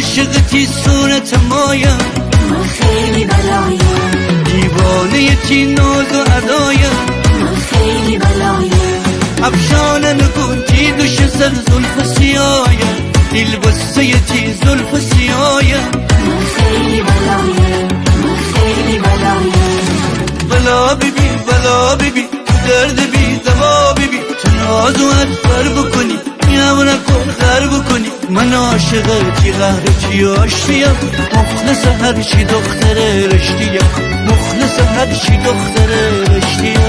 عاشقتی صورت مایم، من خیلی بلایم، دیوانه تی ناز و ادایم، من خیلی بلایم، افشانه نکن تی دوش سر زلف سیایم، دل بسته تی زلف سیایم، من خیلی بلایم، من خیلی بلایم. بلا ببین بلا ببین تو درد بی دوا ببین، تو ناز و ادبر بکنی میام نکن غر بکنی. من عاشقتی قهرتی آشتیم، مخلص هرچی دختر رشتیم، مخلص هرچی دختر رشتیم.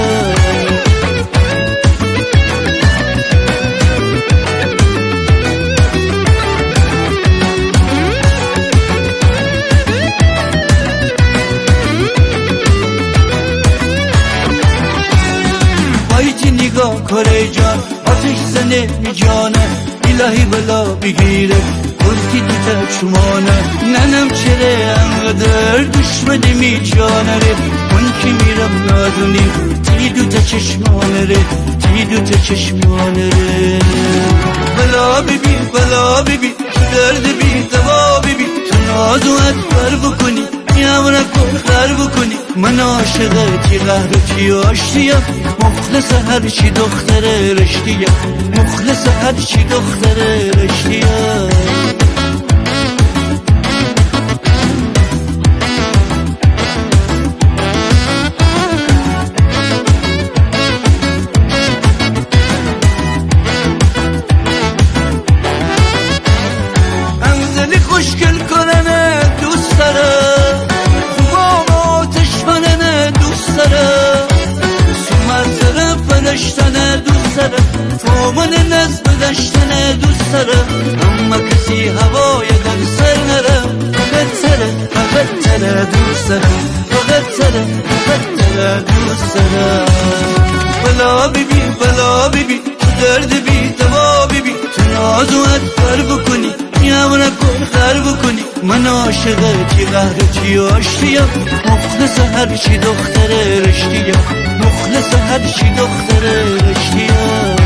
بایتی نگاه کره جان آتش زنه می جانه، الهی بلا بگیره گلتی دوتا چمانه. ننم چره انقدر دشمنی می جانه ره، من که میرم نادونی تی دوتا چشمانه ره، تی دوتا چشمانه ره. بلا ببین بلا ببین تو درد بی دوا ببین، تو ناز و ادبر بکنی میام نکن غر بکنی. من عاشقتی قهرتی آشتیم، مخلص هرچی دختر رشتیم، مخلص هرچی دختر رشتیم. انزلی خوشگل کننه دوست دارم، سومرزره فرشتنه دوست دارم، تومن نزد دشتنه دوست دارم. اما کسی هوای در سر نرم، فقط تره دوست دارم، فقط تره دوست دارم. بلا ببین بلا ببین تو درد بی دوا ببین، تو ناز و ادبر بکنی میام نکن غر بکنی. من عاشقتی قهرتی آشتیم، مخلص هرچی دختر رشتیم، مخلص هرچی دختر رشتیم.